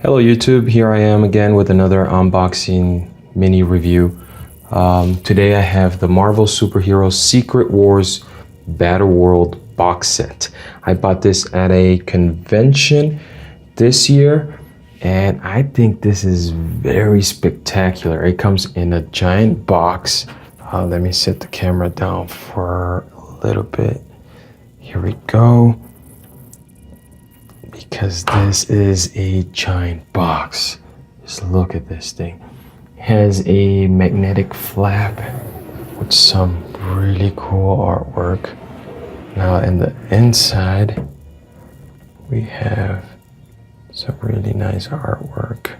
Hello YouTube, here I am again with another unboxing mini review. Today I have the Marvel Superhero Secret Wars Battleworld box set. I bought this at a convention this year and I think this is very spectacular. It comes in a giant box. Let me set the camera down for a little bit. Here we go. Because this is a giant box. Just look at this thing. It has a magnetic flap with some really cool artwork. Now in the inside, we have some really nice artwork.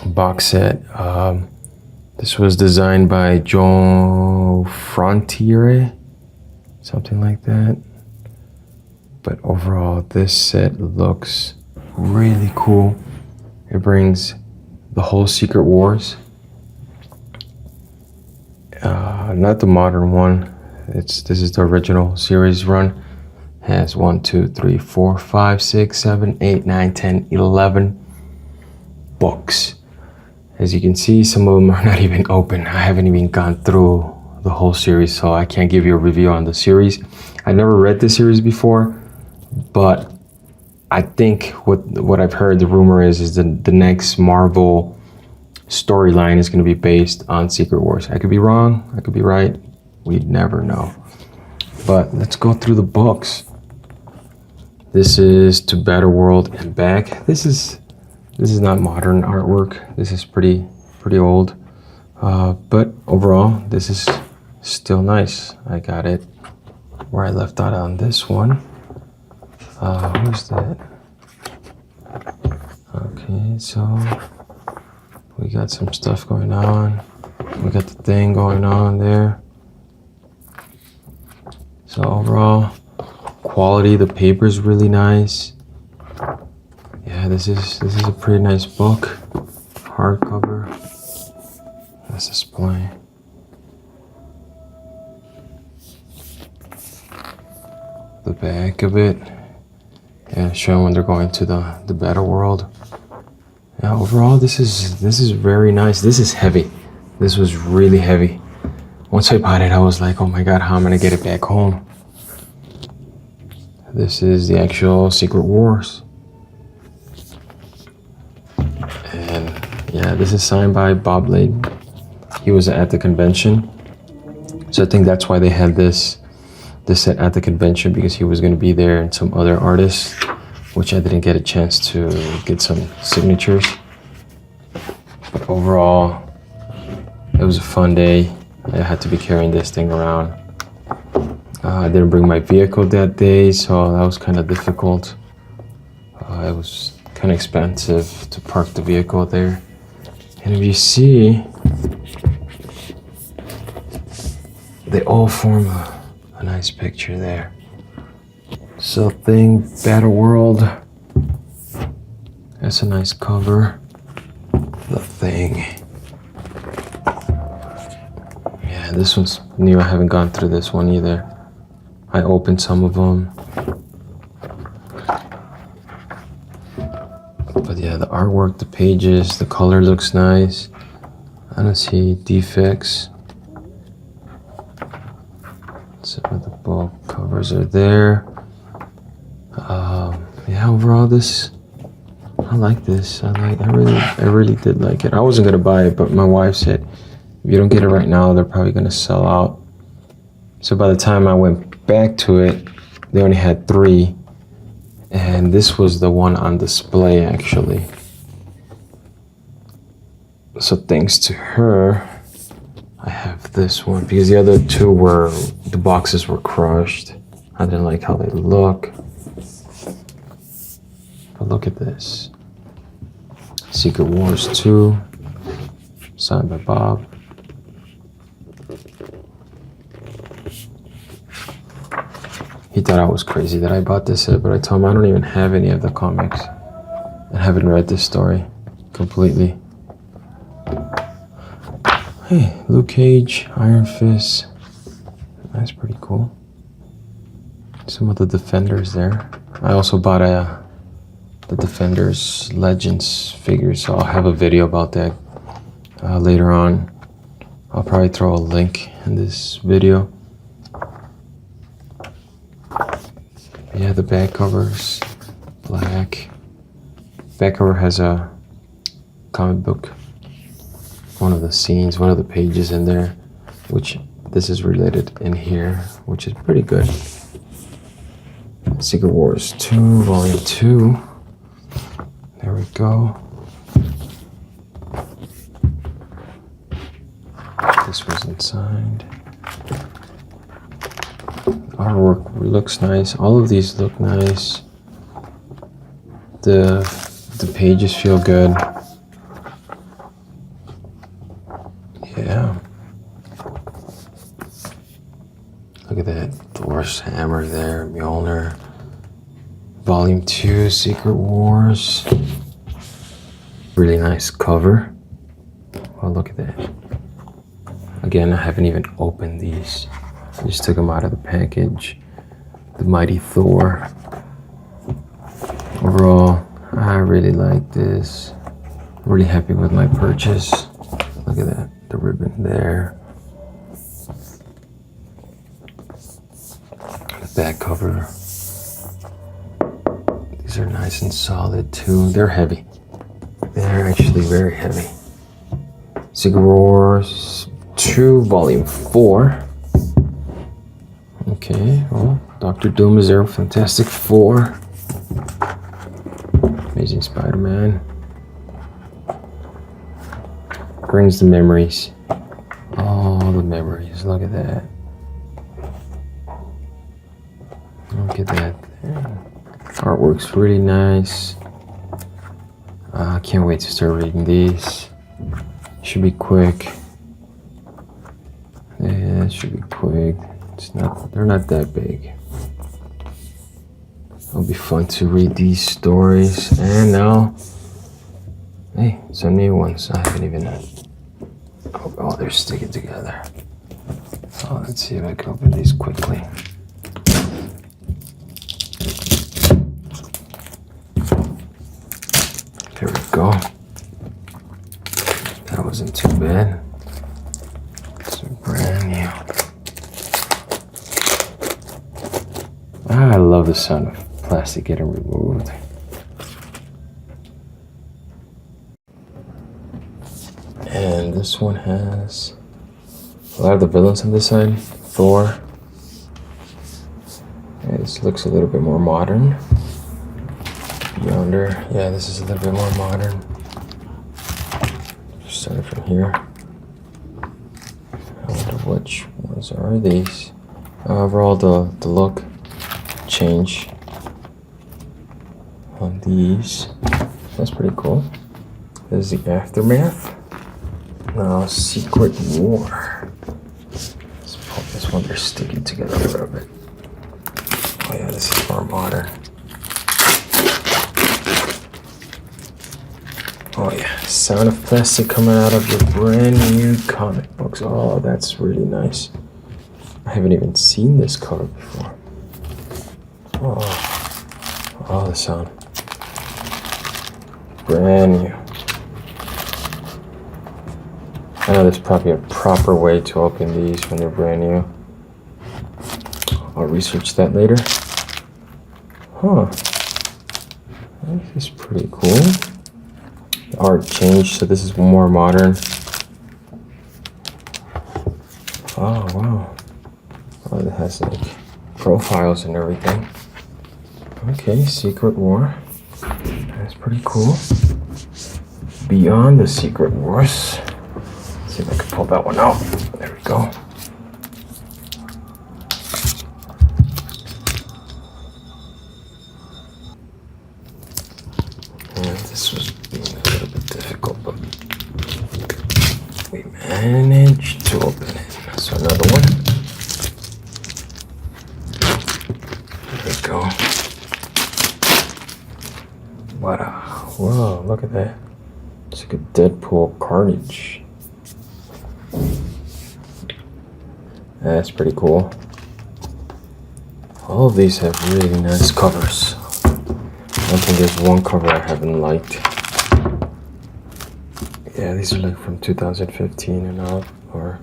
Box set. This was designed by Joe Frontiere, something like that. But overall, this set looks really cool. It brings the whole Secret Wars. Not the modern one. This is the original series run. It has 1, 2, 3, 4, 5, 6, 7, 8, 9, 10, 11 books. As you can see, some of them are not even open. I haven't even gone through the whole series, so I can't give you a review on the series. I never read the series before. But I think what I've heard, the rumor is the next Marvel storyline is going to be based on Secret Wars. I could be wrong, I could be right. We'd never know. But let's go through the books. This is To Battleworld and Back. This is not modern artwork. This is pretty old. But overall, this is still nice. I got it where I left out on this one. Who's that? Okay, so we got some stuff going on. We got the thing going on there. So overall, quality, the paper is really nice. Yeah, this is a pretty nice book. Hardcover. Let's display. The back of it. Yeah, showing when they're going to the battle world. Yeah, overall this is very nice. This is heavy. This was really heavy. Once I bought it, I was like, oh my god, how am I gonna get it back home? This is the actual Secret Wars. And yeah, this is signed by Bob Lade. He was at the convention. So I think that's why they had this set at the convention, because he was going to be there and some other artists, which I didn't get a chance to get some signatures. But overall, it was a fun day. I had to be carrying this thing around. I didn't bring my vehicle that day, so that was kind of difficult. It was kind of expensive to park the vehicle there. And if you see, they all form a nice picture there. So Thing, Battleworld. That's a nice cover. The Thing. Yeah, this one's new. I haven't gone through this one either. I opened some of them. But yeah, the artwork, the pages, the color looks nice. I don't see defects. Some of the book covers are there. Yeah, overall, I like this. I really did like it. I wasn't gonna buy it, but my wife said, if you don't get it right now, they're probably gonna sell out. So by the time I went back to it, they only had 3, and this was the one on display actually. So thanks to her, I have this one, because the other 2 the boxes were crushed. I didn't like how they look. But look at this. Secret Wars 2, signed by Bob. He thought I was crazy that I bought this set, but I told him I don't even have any of the comics. I haven't read this story completely. Hey, Luke Cage, Iron Fist. That's pretty cool. Some of the Defenders there. I also bought a the Defenders Legends figures. So I'll have a video about that later on. I'll probably throw a link in this video. Yeah, the back cover's black. Back cover has a comic book, one of the scenes, one of the pages in there, which this is related in here, which is pretty good. Secret Wars 2, Volume 2. There we go. This wasn't signed. Artwork looks nice. All of these look nice. The pages feel good. Yeah. Look at that. Thor's hammer there. Mjolnir. Volume 2, Secret Wars. Really nice cover. Oh, look at that. Again, I haven't even opened these. I just took them out of the package. The Mighty Thor. Overall, I really like this. I'm really happy with my purchase. Look at that, the ribbon there. The back cover. These are nice and solid too. They're heavy. They're actually very heavy. Secret Wars 2, Volume 4. Okay, well, Doctor Doom is there. Fantastic Four. Amazing Spider-Man. Brings the memories. All the memories. Look at that. Look at that. Artwork's really nice. I can't wait to start reading these. Should be quick. Yeah, it should be quick. They're not that big. It'll be fun to read these stories. And now, hey, some new ones. I haven't even. Oh, they're sticking together. Oh, let's see if I can open these quickly. There we go. That wasn't too bad. It's brand new. I love the sound of plastic getting removed. And this one has a lot of the villains on this side. Thor. Yeah, this looks a little bit more modern. Yonder. Yeah, this is a little bit more modern. Just starting from here. I wonder which ones are these. Overall, the look change on these. That's pretty cool. This is the Aftermath. Now, Secret War. Let's pull this one. They're sticking together a little bit. Oh yeah, this is more modern. Oh yeah, sound of plastic coming out of your brand new comic books. Oh, that's really nice. I haven't even seen this cover before. Oh, the sound. Brand new. I know there's probably a proper way to open these when they're brand new. I'll research that later. Huh. This is pretty cool. The art changed, so this is more modern. Oh, wow. Oh, it has like profiles and everything. Okay, Secret War. That's pretty cool. Beyond the Secret Wars. Let's see if I can pull that one out. There we go. And this was being a little bit difficult, but we managed to open it. So another one. There we go. Wow. Whoa, look at that. It's like a Deadpool Carnage. That's pretty cool. All of these have really nice covers. I think there's one cover I haven't liked. Yeah, these are like from 2015 and up, or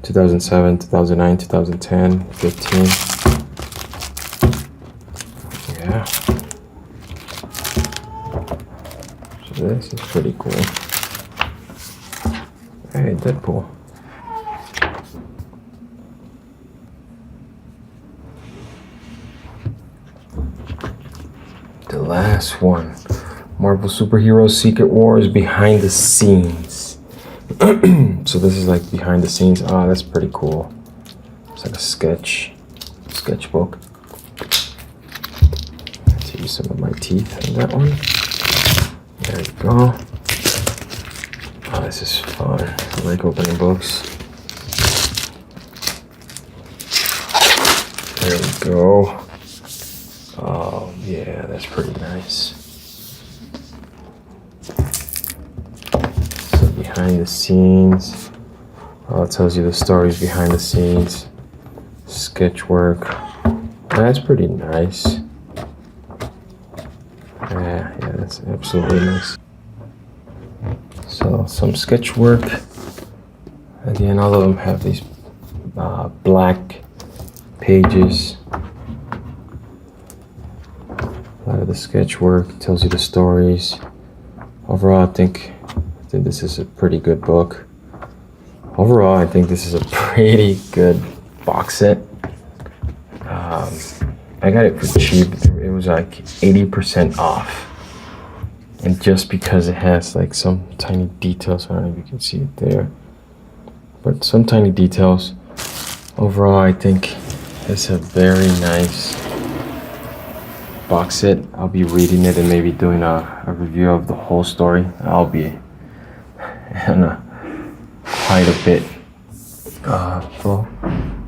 2007, 2009, 2010, 15. Yeah. So this is pretty cool. Hey, Deadpool. The last one. Marvel Superheroes Secret Wars Behind the Scenes. So this is like behind the scenes. Ah, that's pretty cool. It's like a sketchbook. Let's use some of my teeth in that one. There you go. Oh, this is fun. I like opening books. There we go. Oh, yeah, that's pretty nice. So behind the scenes. Oh, it tells you the stories behind the scenes. Sketch work. That's pretty nice. Yeah, that's absolutely nice. So some sketch work. Again, all of them have these black pages. A lot of the sketch work tells you the stories. Overall, I think this is a pretty good book. Overall, I think this is a pretty good box set. I got it for cheap. It was like 80% off. And just because it has like some tiny details, I don't know if you can see it there, but some tiny details. Overall, I think it's a very nice box set. I'll be reading it and maybe doing a review of the whole story. I'll be in quite a bit. Well,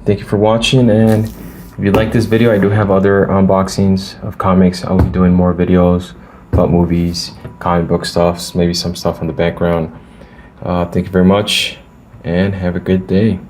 thank you for watching, and if you like this video, I do have other unboxings of comics. I'll be doing more videos about movies, comic book stuff, maybe some stuff in the background. Thank you very much, and have a good day.